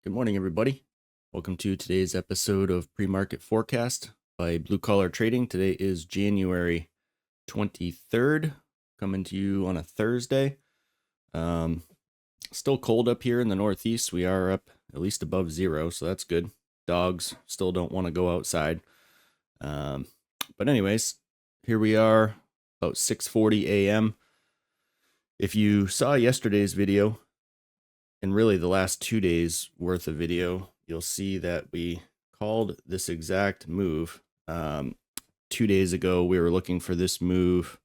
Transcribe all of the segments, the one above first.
Good morning, everybody. Welcome to today's episode of Premarket Forecast by Blue Collar Trading. Today is January 23rd, coming to you on a Thursday. Still cold up here in the Northeast. We are up at least above zero, so that's good. Dogs still don't want to go outside. But anyways, here we are, about 6:40 a.m. If you saw yesterday's video, and really the last 2 days worth of video, you'll see that we called this exact move. 2 days ago, we were looking for this move.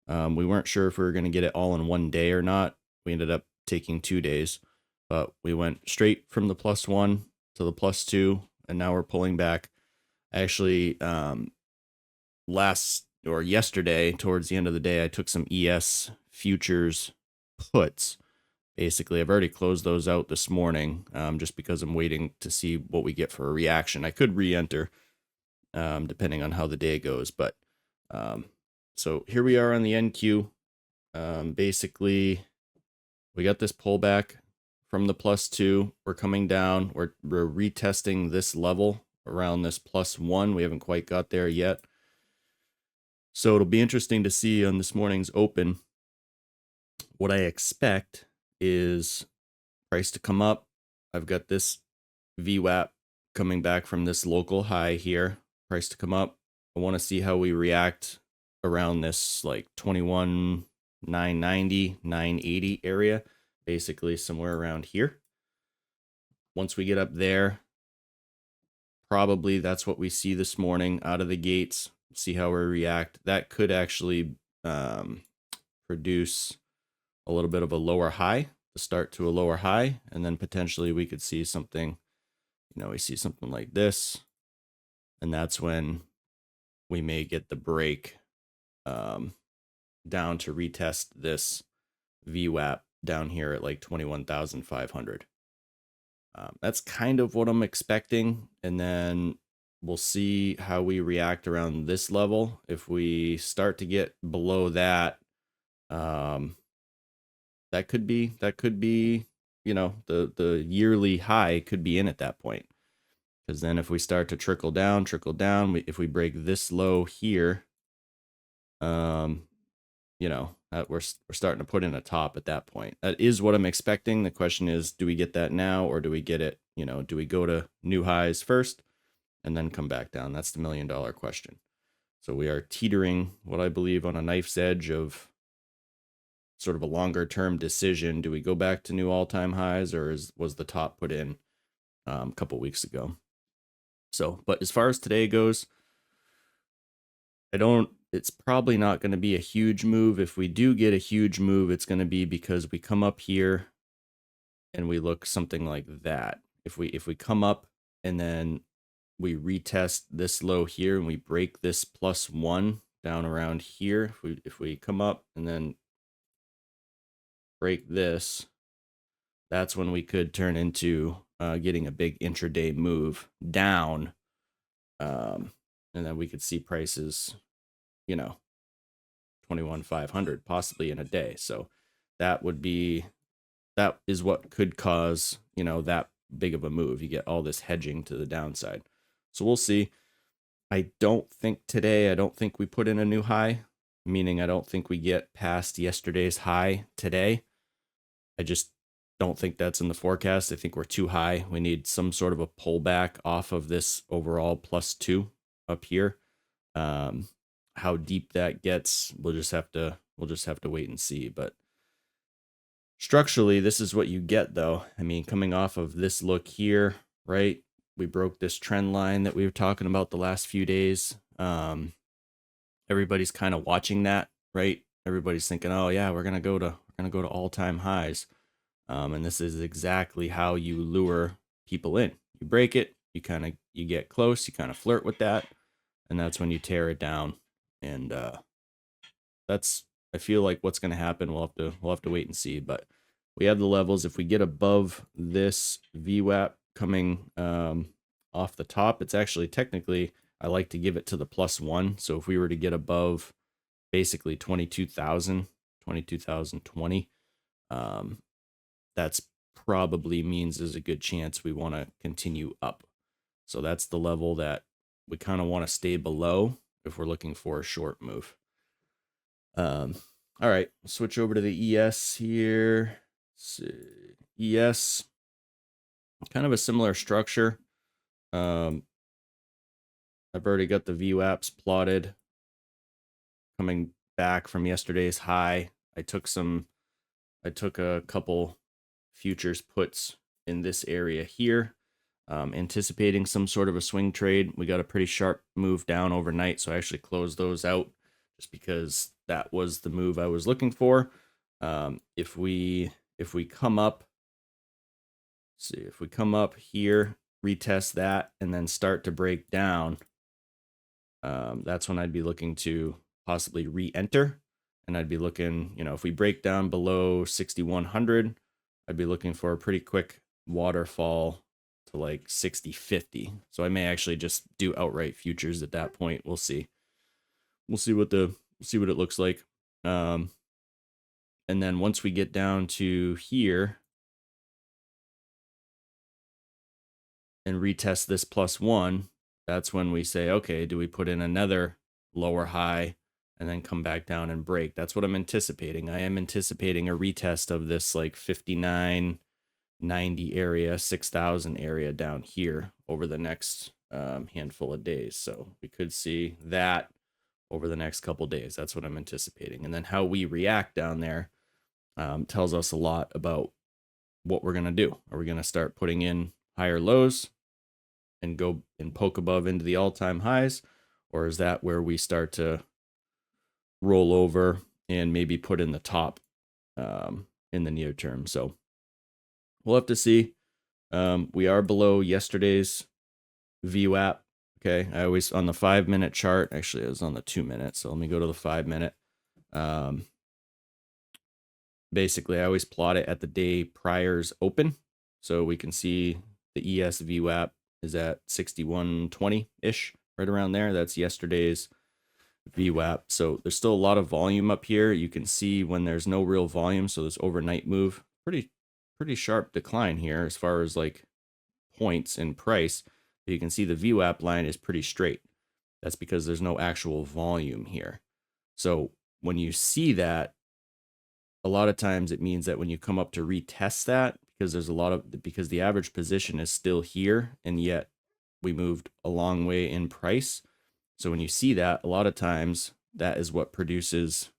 We weren't sure if we were going to get it all in one day or not. We ended up taking 2 days, but we went straight from the +1 to the +2, and now we're pulling back. Actually, yesterday, towards the end of the day, I took some ES futures puts. Basically, I've already closed those out this morning, just because I'm waiting to see what we get for a reaction. I could re-enter, depending on how the day goes. But so here we are on the NQ. Basically, we got this pullback from the +2. We're coming down. We're retesting this level around this +1. We haven't quite got there yet. So it'll be interesting to see on this morning's open. What I expect is price to come up. I've got this VWAP coming back from this local high here. Price to come up. I want to see how we react around this like 21,990, 980 area, basically somewhere around here. Once we get up there, probably that's what we see this morning out of the gates. See how we react. That could actually produce a little bit of a lower high, to start to a lower high, and then potentially we could see something, we see something like this, and that's when we may get the break down to retest this VWAP down here at like 21,500. That's kind of what I'm expecting, and then we'll see how we react around this level. If we start to get below that, that could be, the yearly high could be in at that point. Because then if we start to trickle down, if we break this low here, we're starting to put in a top at that point. That is what I'm expecting. The question is, do we get that now, or do we get it, do we go to new highs first and then come back down? That's the $1 million question. So we are teetering, what I believe, on a knife's edge of sort of a longer term decision. Do we go back to new all-time highs, or was the top put in a couple weeks ago? So, but as far as today goes, it's probably not going to be a huge move. If we do get a huge move, it's going to be because we come up here and we look something like that. If we come up and then we retest this low here and we break this +1 down around here, if we come up and then break this, that's when we could turn into getting a big intraday move down, and then we could see prices, 21,500 possibly in a day. So that is what could cause that big of a move. You get all this hedging to the downside. So we'll see. I don't think we put in a new high, meaning I don't think we get past yesterday's high today. I just don't think that's in the forecast. I think we're too high. We need some sort of a pullback off of this overall +2 up here. How deep that gets, we'll just have to wait and see. But structurally, this is what you get, though. I mean, coming off of this look here, right? We broke this trend line that we were talking about the last few days. Everybody's kind of watching that, right? Everybody's thinking, oh yeah, we're gonna go to all-time highs. And this is exactly how you lure people in. You break it, you get close, you kind of flirt with that, and that's when you tear it down. And that's, I feel like, what's going to happen. We'll have to wait and see. But we have the levels. If we get above this VWAP coming off the top, it's actually technically, I like to give it to the +1. So if we were to get above basically 22,020, that's probably means there's a good chance we want to continue up. So that's the level that we kind of want to stay below if we're looking for a short move. All right, switch over to the ES here. ES, kind of a similar structure. I've already got the VWAPs plotted coming back from yesterday's high. I took a couple futures puts in this area here, anticipating some sort of a swing trade. We got a pretty sharp move down overnight, so I actually closed those out just because that was the move I was looking for. If we come up, see if we come up here, retest that, and then start to break down, that's when I'd be looking to possibly re-enter. And I'd be looking, if we break down below 6,100, I'd be looking for a pretty quick waterfall to like 60.50. So I may actually just do outright futures at that point. We'll see. We'll see what it looks like. And then once we get down to here and retest this +1, that's when we say, okay, do we put in another lower high and then come back down and break? That's what I'm anticipating. I am anticipating a retest of this like 59.90 area, 6,000 area down here over the next handful of days. So we could see that over the next couple days. That's what I'm anticipating. And then how we react down there tells us a lot about what we're going to do. Are we going to start putting in higher lows and go and poke above into the all-time highs? Or is that where we start to roll over and maybe put in the top in the near term? So we'll have to see. We are below yesterday's VWAP. Okay, I always on the 5-minute chart. Actually, I was on the 2-minute. So let me go to the 5-minute. Basically, I always plot it at the day prior's open, so we can see the ES VWAP is at 6120-ish, right around there. That's yesterday's VWAP. So there's still a lot of volume up here. You can see when there's no real volume, so this overnight move, pretty sharp decline here as far as like points in price. But you can see the VWAP line is pretty straight. That's because there's no actual volume here. So when you see that, a lot of times it means that when you come up to retest that, because the average position is still here, and yet we moved a long way in price. So when you see that, a lot of times that is what produces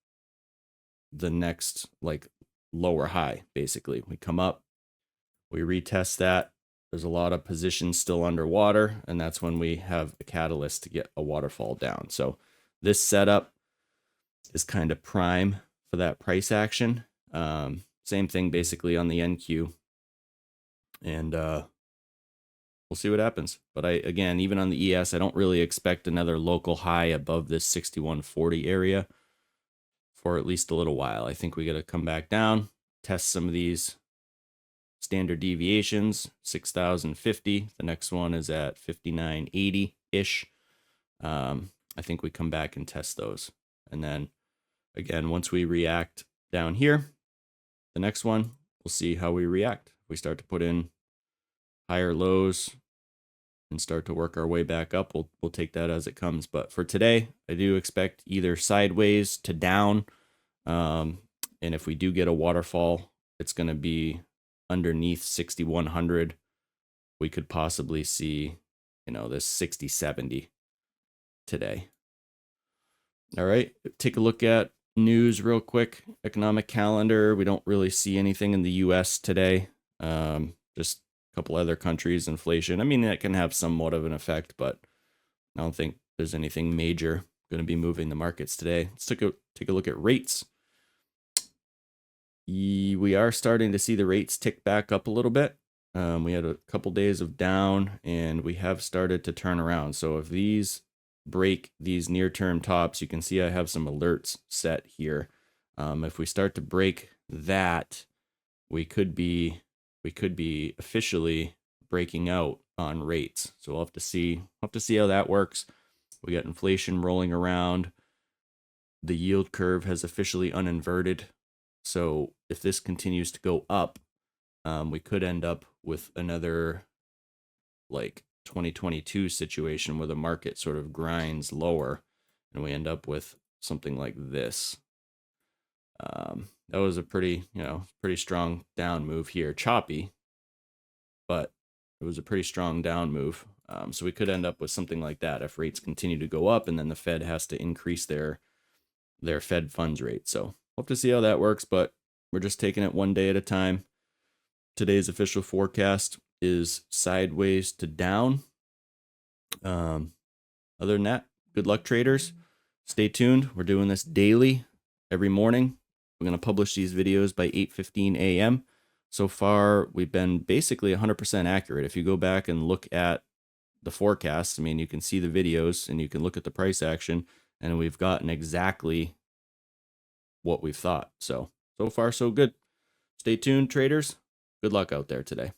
the next like lower high. Basically, we come up, we retest that. There's a lot of positions still underwater, and that's when we have a catalyst to get a waterfall down. So this setup is kind of prime for that price action. Same thing basically on the NQ. And we'll see what happens. But again, even on the ES, I don't really expect another local high above this 6140 area for at least a little while. I think we got to come back down, test some of these standard deviations, 6,050. The next one is at 5980-ish. I think we come back and test those. And then again, once we react down here, the next one, we'll see how we react. If we start to put in higher lows and start to work our way back up, we'll take that as it comes. But for today, I do expect either sideways to down. And if we do get a waterfall, it's going to be underneath 6,100. We could possibly see, this 60-70 today. All right, take a look at news real quick. Economic calendar. We don't really see anything in the US today. Just a couple other countries, inflation. I mean, that can have somewhat of an effect, but I don't think there's anything major going to be moving the markets today. Let's take a look at rates. We are starting to see the rates tick back up a little bit. We had a couple days of down, and we have started to turn around. So if these break these near-term tops, you can see I have some alerts set here. If we start to break that, we could be officially breaking out on rates. So we'll have to see how that works. We got inflation rolling around. The yield curve has officially uninverted. So if this continues to go up, We could end up with another like 2022 situation where the market sort of grinds lower and we end up with something like this. That was a pretty strong down move here. Choppy, but it was a pretty strong down move. So we could end up with something like that if rates continue to go up and then the Fed has to increase their Fed funds rate. So we'll have to see how that works, but we're just taking it one day at a time. Today's official forecast is sideways to down. Other than that, good luck, traders. Stay tuned. We're doing this daily, every morning. We're going to publish these videos by 8:15 a.m. So far, we've been basically 100% accurate. If you go back and look at the forecasts, I mean, you can see the videos and you can look at the price action, and we've gotten exactly what we've thought. So far, so good. Stay tuned, traders. Good luck out there today.